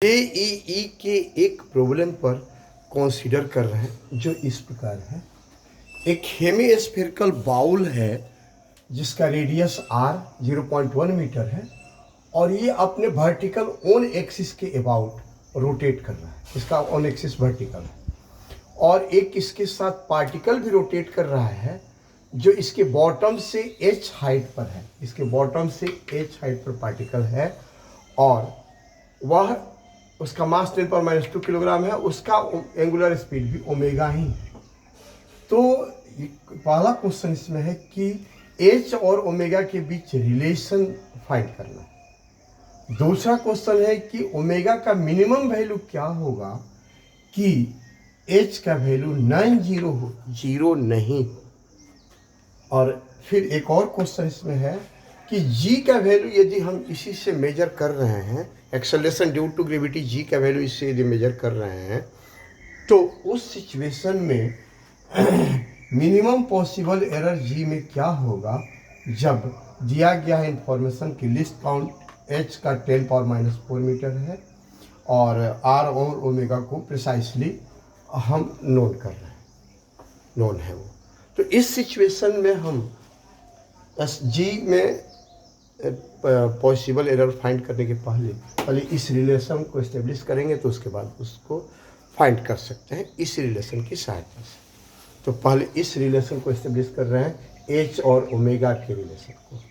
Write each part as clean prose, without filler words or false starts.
JEE के एक problem पर कंसीडर कर रहे हैं जो इस प्रकार है। एक हेमीस्फेरिकल बाउल है जिसका रेडियस r 0.1 मीटर है और ये अपने वर्टिकल ऑन एक्सिस के अबाउट रोटेट कर रहा है। इसका ऑन एक्सिस वर्टिकल है और एक इसके साथ पार्टिकल भी रोटेट कर रहा है जो इसके बॉटम से h हाइट पर है। इसके बॉटम से h हाइट पर पार्टिकल है और वह उसका मास 10⁻² किलोग्राम है। उसका एंगुलर स्पीड भी ओमेगा ही है। तो पहला क्वेश्चन इसमें है कि h और ओमेगा के बीच रिलेशन फाइंड करना। दूसरा क्वेश्चन है कि ओमेगा का मिनिमम वैल्यू क्या होगा कि h का वैल्यू नॉन जीरो हो, जीरो नहीं हो। और फिर एक और क्वेश्चन इसमें है कि g का वैल्यू यदि हम इसी से मेजर कर रहे हैं, acceleration due to gravity g का वैल्यू इससे यदि मेजर कर रहे हैं तो उस सिचुएशन में मिनिमम पॉसिबल एरर g में क्या होगा जब दिया गया इंफॉर्मेशन की लिस्ट काउंट h का 10⁻⁴ मीटर है और r और ओमेगा को प्रिसाइसली हम नोट कर रहे हैं, नोन है वो। तो इस सिचुएशन में हम g में पॉसिबल एरर फाइंड करने के पहले इस रिलेशन को एस्टेब्लिश करेंगे तो उसके बाद उसको फाइंड कर सकते हैं इस रिलेशन की सहायता से। तो पहले इस रिलेशन को एस्टेब्लिश कर रहे हैं, h और ओमेगा के रिलेशन को।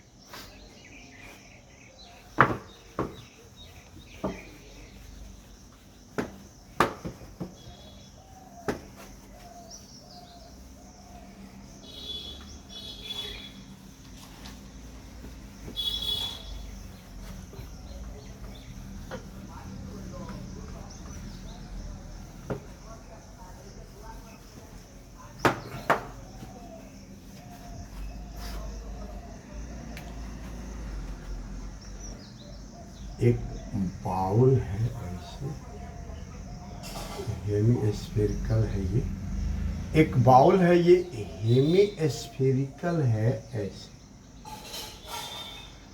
एक बाउल है ऐसे, हेमीस्फेरिकल है ये। एक बाउल है ये हेमीस्फेरिकल है ऐसे,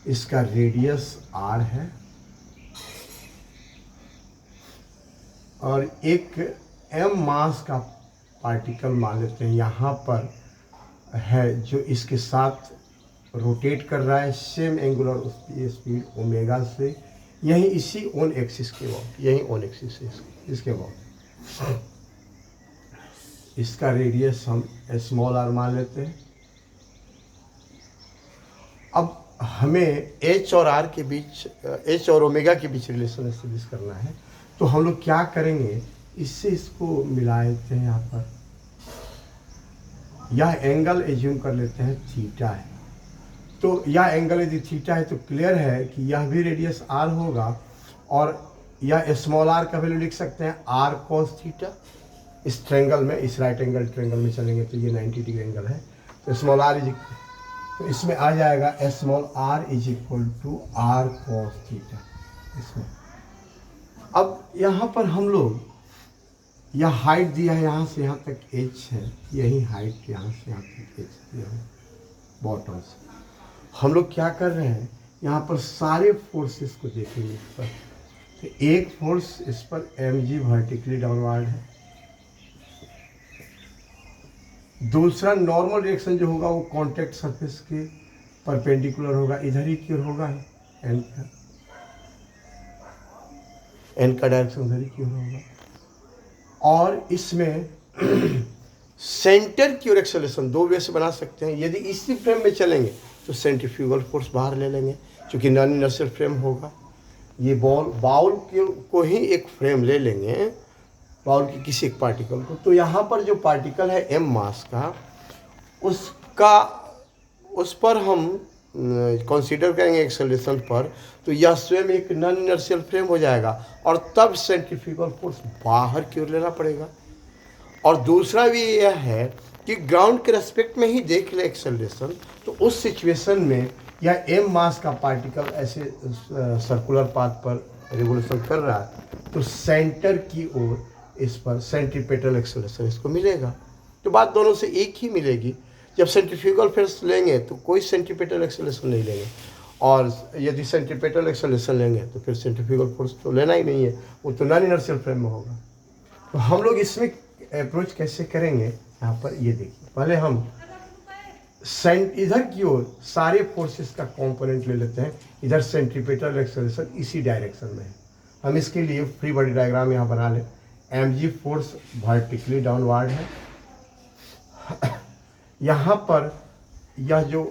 इसका रेडियस r है और एक m मास का पार्टिकल मान लेते हैं यहाँ पर है जो इसके साथ रोटेट कर रहा है सेम एंगुलर स्पीड ओमेगा से, यही इसी ऑन एक्सिस के बाद, यही ऑन एक्सिस है इसके बाद। इसका रेडियस हम स्मॉल r मान लेते हैं। अब हमें h और r के बीच, h और ओमेगा के बीच रिलेशन एस्टेब्लिश करना है। तो हम लोग क्या करेंगे, इससे इसको मिला लेते हैं। यहाँ पर यह एंगल एज्यूम कर लेते हैं थीटा है। तो यह एंगल यदि थीटा है तो क्लियर है कि यह भी रेडियस r होगा और यह स्मॉल r का वैल्यू लिख सकते हैं r cos थीटा। इस ट्रायंगल में, इस राइट एंगल ट्रायंगल में चलेंगे तो ये 90 डिग्री एंगल है। तो स्मॉल r इज, तो इसमें आ जाएगा small r is equal to r cos theta इसमें। अब यहाँ पर हम लोग, यह हाइट दिया है यहाँ से यहाँ तक h है, यही हाइट यहाँ से यहाँ तक h दिया है बॉटम से। हम लोग क्या कर रहे हैं, यहाँ पर सारे फोर्सेस को देखेंगे इस पर। तो एक फोर्स इस पर mg वर्टिकली डाउनवर्ड है, दूसरा नॉर्मल डायरेक्शन जो होगा वो कांटेक्ट सरफेस के परपेंडिकुलर होगा, इधर ही की ओर होगा, n का डायरेक्शन उधर ही की ओर होगा। और इसमें सेंटर की ओर एक्सेलरेशन दो वे से बना सकते हैं। यदि इसी फ्रेम में चलेंगे तो सेंट्रीफ्यूगल फोर्स बाहर ले लेंगे क्योंकि नॉन इनर्शियल फ्रेम होगा। ये बाउल को ही एक फ्रेम ले लेंगे, बाउल की किसी एक पार्टिकल को। तो यहाँ पर जो पार्टिकल है m मास का, उस पर हम कंसीडर करेंगे एक्सेलरेशन पर, तो यह स्वयं एक नॉन इनर्शियल फ्रेम हो जाएगा और तब सेंट्रीफ्यूगल फोर्स बाहर की ओर लेना पड़ेगा। और दूसरा भी यह है कि ग्राउंड के रेस्पेक्ट में ही देख ले एक्सेलरेशन, तो उस सिचुएशन में यह m मास का पार्टिकल ऐसे सर्कुलर पाथ पर रिवोल्यूशन कर रहा है तो सेंटर की ओर इस पर सेंट्रीपेटल एक्सेलरेशन इसको मिलेगा। तो बात दोनों से एक ही मिलेगी। जब सेंट्रीफ्यूगल फोर्स लेंगे तो कोई सेंट्रीपेटल एक्सेलरेशन नहीं लेंगे और यदि सेंट्रीपेटल एक्सेलरेशन लेंगे तो फिर सेंट्रीफ्यूगल फोर्स तो लेना ही नहीं है, वो तो नॉन इनर्शियल फ्रेम में होगा। तो हम लोग इसमें अप्रोच कैसे करेंगे, यहाँ पर ये देखिए, पहले हम इधर की ओर सारे फोर्सेस का कंपोनेंट ले लेते हैं। इधर सेंट्रीपेटल एक्सेलरेशन इसी डायरेक्शन में है। हम इसके लिए फ्री बॉडी डायग्राम यहाँ बना लें। mg फोर्स वर्टिकली डाउनवर्ड है। यहाँ पर यह जो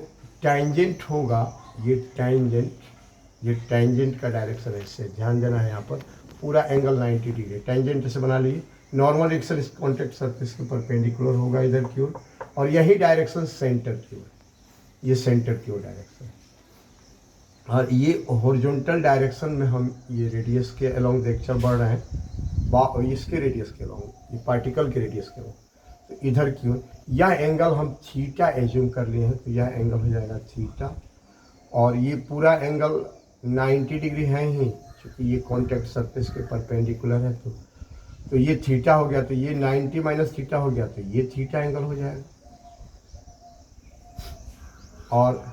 टेंजेंट होगा, ये टेंजेंट का डायरेक्शन है, इससे ध्यान देना है। यहाँ पर पूरा एंगल 90 डिग्री टेंजेंट से बना लीजिए। नॉर्मल एक्शन इस कॉन्टैक्ट सरफेस के परपेंडिकुलर होगा इधर की ओर, और यही डायरेक्शन सेंटर की ओर, ये सेंटर की ओर डायरेक्शन। और ये हॉरिजॉन्टल डायरेक्शन में हम ये रेडियस के अलोंग लेक्चर बढ़ रहे हैं, इसके रेडियस के अलोंग, ये पार्टिकल के रेडियस के अलोंग। तो इधर की ओर यह एंगल हम थीटा एज्यूम कर लिए हैं, तो यह एंगल हो जाएगा थीटा। और ये पूरा एंगल 90 डिग्री है ही, क्योंकि ये कॉन्टैक्ट सरफेस के परपेंडिकुलर है। तो ये थीटा हो गया, तो ये 90 माइनस थीटा हो गया, तो ये थीटा एंगल हो जाएगा। और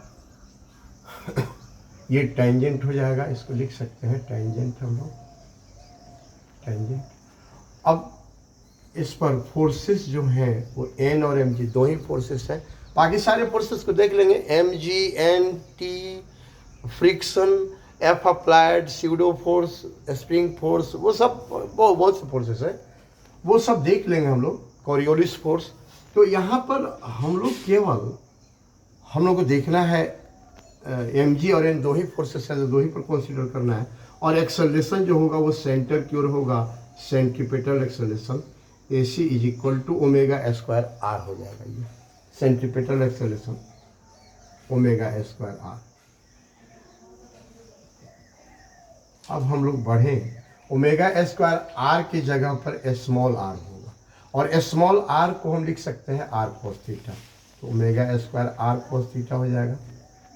ये टेंजेंट हो जाएगा, इसको लिख सकते हैं टेंजेंट हम लोग, टेंजेंट। अब इस पर फोर्सेस जो हैं वो एन और एम जी दो ही फोर्सेस हैं। बाकी सारे फोर्सेस को देख लेंगे, M G, N, T, friction, F applied, pseudo force, spring force, वो सब बहुत से फोर्सेस हैं, वो सब देख लेंगे हम लोग, कोरियोलिस फोर्स। तो यहाँ पर हम लोग केवल हम लोग को देखना है एम जी और एन दो ही फोर्सेस है, तो दो ही पर कंसीडर करना है। और एक्सेलरेशन जो होगा वो सेंटर की ओर होगा, centripetal acceleration A C is equal to omega square R हो जाएगा। ये centripetal acceleration omega square R. अब हम लोग बढ़ें, ओमेगा स्क्वायर आर की जगह पर स्मॉल आर होगा, और स्मॉल आर को हम लिख सकते हैं आर कोस थीटा। तो omega square R cos theta हो जाएगा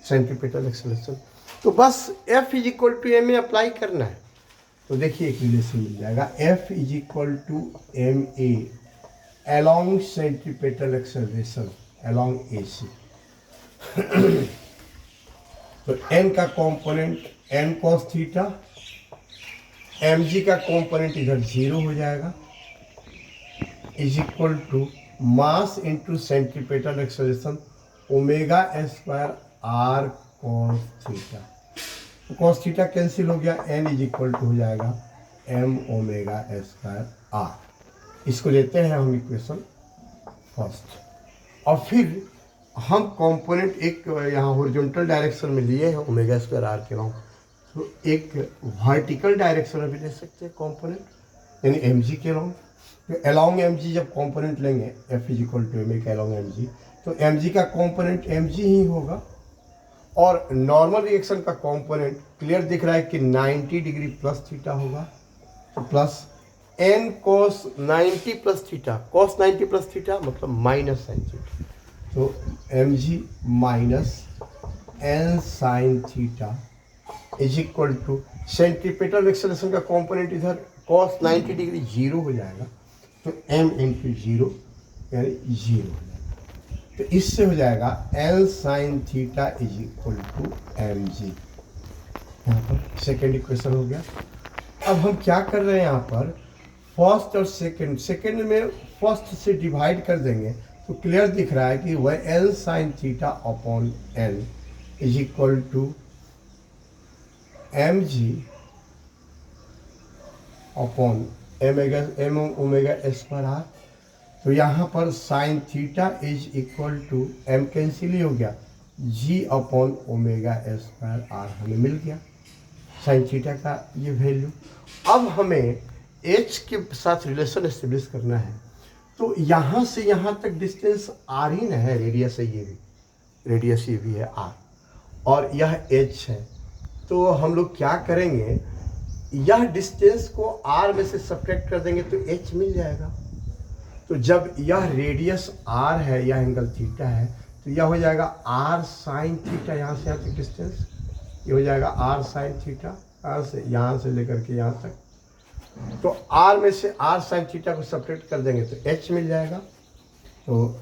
सेंट्रीपेटल एक्सेलरेशन। तो बस F is equal to M A apply करना है। तो देखिए एक रिलेशन मिल जाएगा, F is equal to M A along centripetal acceleration along A C. तो n का component n cos theta, mg का कंपोनेंट इधर 0 हो जाएगा, is equal to mass into centripetal acceleration omega square are cos theta. तो cos theta cancel हो गया, n is equal to हो जाएगा m ओमेगा स्क्वायर आर। इसको लेते हैं हम इक्वेशन फर्स्ट। और फिर हम कंपोनेंट एक यहाँ हॉरिजॉन्टल डायरेक्शन में लिए हैं ओमेगा स्क्वायर आर के अलाउंग, तो एक वर्टिकल डायरेक्शन में भी ले सकते हैं कंपोनेंट, यानी एम जी के अलाउंग। तो अलाउंग एम जी जब कंपोनेंट लेंगे F is equal to M A के अलाउंग एम जी, तो एम जी का कंपोनेंट एम जी ही होगा। और नॉर्मल रिएक्शन का कंपोनेंट क्लियर दिख रहा है कि 90 डिग्री प्लस थीटा होगा, तो plus N cos 90 plus theta, cos 90 plus theta मतलब माइनस साइन थीटा। तो M G minus N sine theta is equal to centripetal acceleration का कंपोनेंट इधर cos 90 डिग्री 0 हो जाएगा, तो m इंटू 0 यानी 0 हो जाएगा। तो इससे हो जाएगा L sine theta is equal to M G. यहाँ पर सेकेंड इक्वेशन हो गया। अब हम क्या कर रहे हैं, यहाँ पर फर्स्ट और सेकेंड में फर्स्ट से डिवाइड कर देंगे, तो क्लियर दिख रहा है कि वह L sine theta upon L is equal to M G upon M omega square R. तो यहाँ पर sine theta is equal to M cancel ही हो गया, G upon omega square R हमें मिल गया साइन थीटा का ये वैल्यू। अब हमें एच के साथ रिलेशन एस्टेब्लिश करना है, तो यहाँ से यहाँ तक डिस्टेंस आर ही ना है, रेडियस है, ये भी रेडियस ये भी है आर, और यह एच है। तो हम लोग क्या करेंगे, यह डिस्टेंस को आर में से सब्ट्रैक्ट कर देंगे तो एच मिल जाएगा। तो जब यह रेडियस आर है, यह एंगल थीटा है, तो यह हो जाएगा आर साइन थीटा, यहाँ से यहाँ तक डिस्टेंस ये हो जाएगा आर साइन थीटा, यहाँ से लेकर के यहाँ तक। तो आर में से आर साइन थीटा को सब्ट्रैक्ट कर देंगे तो एच मिल जाएगा। तो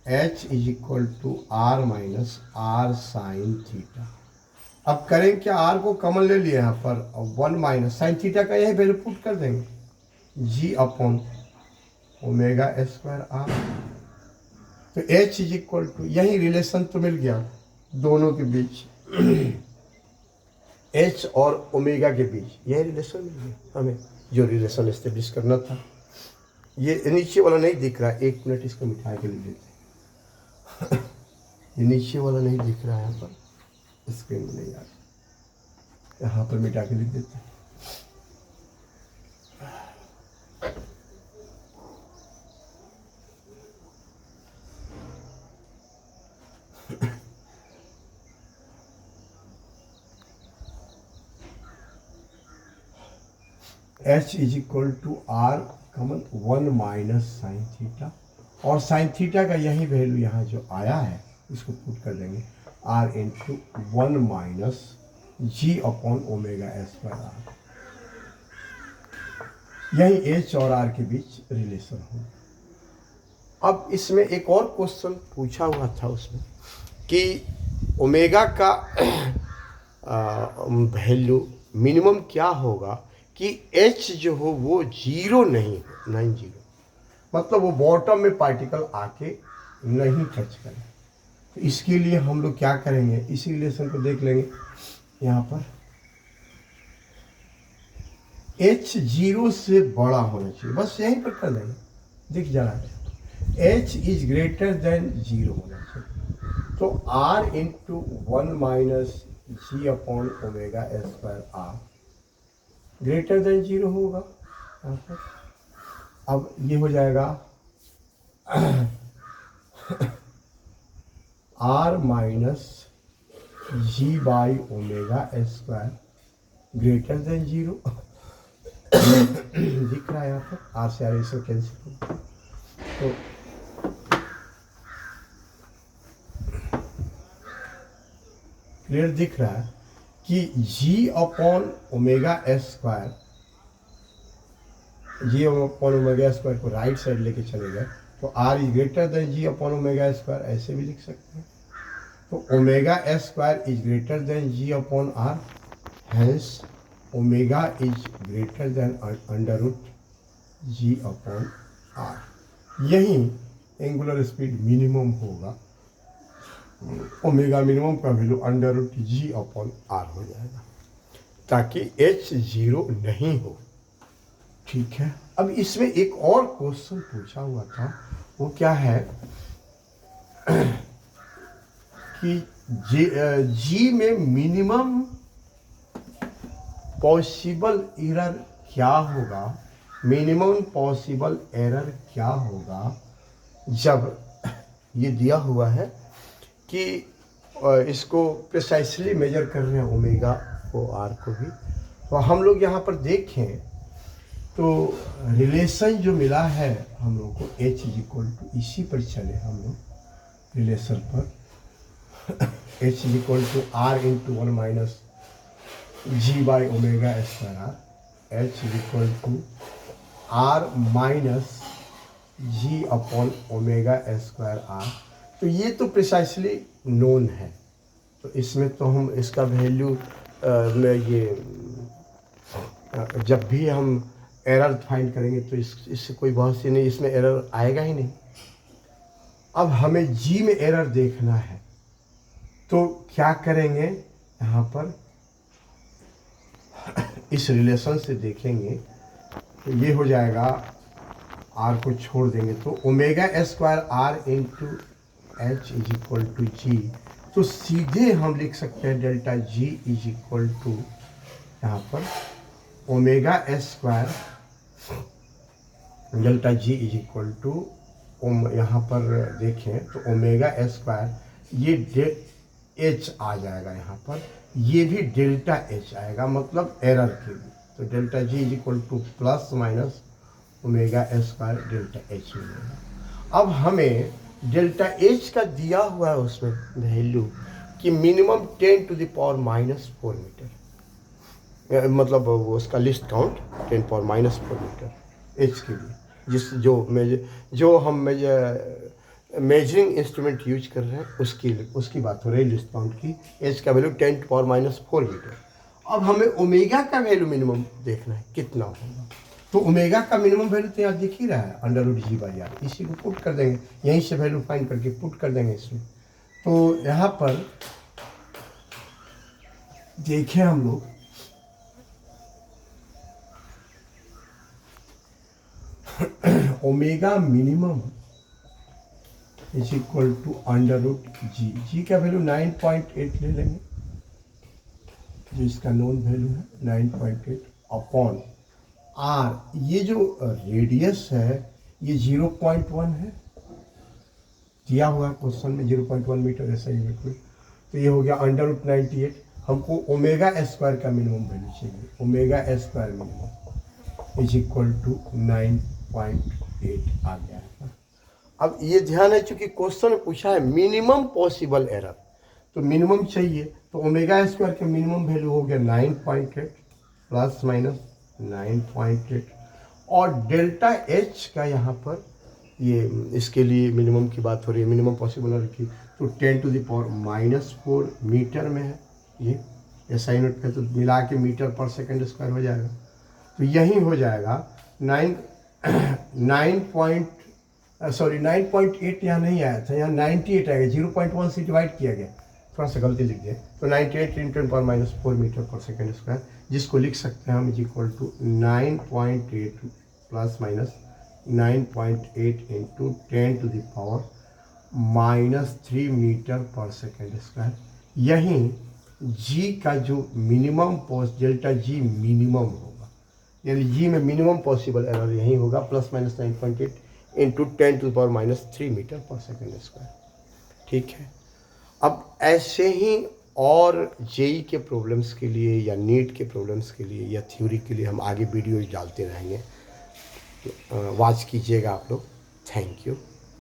H is equal to R minus R sine theta. अब करें क्या, आर को कॉमन ले लिया यहाँ पर, 1 माइनस साइन थीटा का यही वैल्यू पुट कर देंगे जी अपॉन ओमेगा स्क्वायर आर। तो एच इज इक्वल टू, यही रिलेशन तो मिल गया दोनों के बीच, एच और ओमेगा के बीच यही रिलेशन मिल गया हमें, जो रिलेशन एस्टेब्लिश करना था। ये नीचे वाला नहीं दिख रहा, एक मिनट इसको मिटा के लिख देते हैं। ये नीचे वाला नहीं दिख रहा है यहाँ पर, स्क्रीन में नहीं आ रहा, यहाँ पर मिटा के लिख देते हैं। H is equal to R common 1 minus sine theta, और साइन थीटा का यही वैल्यू यहाँ जो आया है इसको पुट कर देंगे, R into 1 minus G upon omega square R. यही एच और आर के बीच रिलेशन हो। अब इसमें एक और क्वेश्चन पूछा हुआ था उसमें कि ओमेगा का वैल्यू मिनिमम क्या होगा कि एच जो हो वो जीरो नहीं हो, नहीं जीरो, मतलब वो बॉटम में पार्टिकल आके नहीं टच करे। तो इसके लिए हम लोग क्या करेंगे, इसी रिलेशन को देख लेंगे यहाँ पर, एच जीरो से बड़ा होना चाहिए, बस यहीं पर कर देंगे, दिख जा रहा है, H is greater than zero होना चाहिए। तो R into 1 minus G upon omega square R greater than zero होगा यहाँ पर। अब ये हो जाएगा R minus G by omega square greater than zero. दिख रहा है यहाँ पर, आर से आर इसको कैंसिल, तो क्लियर दिख रहा है कि G upon omega square, G upon omega square को राइट साइड लेके चले गए तो R is greater than G upon omega square, ऐसे भी लिख सकते हैं। तो omega square is greater than G upon R, hence omega is greater than under root G upon R. यही एंगुलर स्पीड मिनिमम होगा, ओमेगा मिनिमम का value under root G upon R हो जाएगा, ताकि एच जीरो नहीं हो। ठीक है, अब इसमें एक और क्वेश्चन पूछा हुआ था, वो क्या है कि जी में मिनिमम पॉसिबल एरर क्या होगा, मिनिमम पॉसिबल एरर क्या होगा जब ये दिया हुआ है कि इसको प्रिसाइसली मेजर कर रहे हैं ओमेगा को आर को भी। तो हम लोग यहाँ पर देखें तो रिलेशन जो मिला है हम लोग को, एच इज इक्वल टू, इसी पर चले हम लोग रिलेशन पर, H is equal to R into 1 minus G by omega square R, H is equal to R minus G upon omega square R. तो ये तो प्रिसाइसली नोन है, तो इसमें तो हम इसका वैल्यू में ये जब भी हम एरर फाइंड करेंगे तो इससे कोई बहुत सी नहीं, इसमें एरर आएगा ही नहीं। अब हमें जी में एरर देखना है तो क्या करेंगे, यहाँ पर इस रिलेशन से देखेंगे तो ये हो जाएगा, आर को छोड़ देंगे तो omega square R into H is equal to G. तो सीधे हम लिख सकते हैं delta G is equal to, यहाँ पर omega square delta G is equal to, यहाँ पर देखें तो ओमेगा स्क्वायर, ये एच आ जाएगा यहाँ पर, ये भी डेल्टा एच आएगा, मतलब एरर के लिए। तो delta G is equal two plus minus omega square delta H मिलेगा। अब हमें डेल्टा एच का दिया हुआ है उसमें वैल्यू कि minimum 10 to the power minus 4 metre, मतलब वो उसका least count 10 power minus 4 metre H के लिए, जिस जो हम मेजरिंग इंस्ट्रूमेंट यूज कर रहे हैं उसकी बात हो रही है लीस्ट काउंट की। एच का वैल्यू 10⁻⁴ मीटर। अब हमें ओमेगा का वैल्यू मिनिमम देखना है कितना होगा। तो ओमेगा का मिनिमम वैल्यू तो यहाँ दिख ही रहा है √G/r। इसी को पुट कर देंगे, यहीं से वैल्यू फाइंड करके पुट कर देंगे इसमें। तो यहाँ पर देखें हम लोग omega minimum is equal to √G। G का वैल्यू 9.8 ले लेंगे, जो इसका नोन वैल्यू है 9.8 अपॉन आर। ये जो रेडियस है ये 0.1 है, दिया हुआ क्वेश्चन में 0.1 मीटर ऐसा यूनिट में। तो ये हो गया √98। हमको ओमेगा स्क्वायर का मिनिमम वैल्यू चाहिए। Omega square minimum is equal to 9.8 आ गया है। अब ये ध्यान है, चूंकि क्वेश्चन में पूछा है मिनिमम पॉसिबल एरर, तो मिनिमम चाहिए। तो ओमेगा स्क्वायर का मिनिमम वैल्यू हो गया 9.8 प्लस माइनस 9.8, और डेल्टा एच का यहाँ पर ये इसके लिए मिनिमम की बात हो रही है, मिनिमम पॉसिबल एरर की। तो 10⁻⁻�4 मीटर में है ये SI यूनिट पे, तो मिला के मीटर पर सेकंड स्क्वायर हो जाएगा। तो यही हो जाएगा 9.8 यहाँ नहीं आया था, यहाँ 98 आएगा। 0.1 से डिवाइड किया गया, थोड़ा सा गलती लिख दिया। तो 98 × 10⁻⁴ मीटर पर सेकंड स्क्वायर, जिसको लिख सकते हैं हम is equal to 9.8 plus minus 9.8 × 10⁻³ metre पर सेकंड स्क्वायर। यहीं जी का जो मिनिमम डेल्टा जी मिनिमम होगा, यानी जी में मिनिमम पॉसिबल एरर यही होगा, प्लस माइनस 9.8 × 10⁻³ मीटर पर सेकंड स्क्वायर। ठीक है। अब ऐसे ही और जेई के प्रॉब्लम्स के लिए या नीट के प्रॉब्लम्स के लिए या थ्योरी के लिए हम आगे वीडियोज डालते रहेंगे। वॉच कीजिएगा आप लोग। Thank you.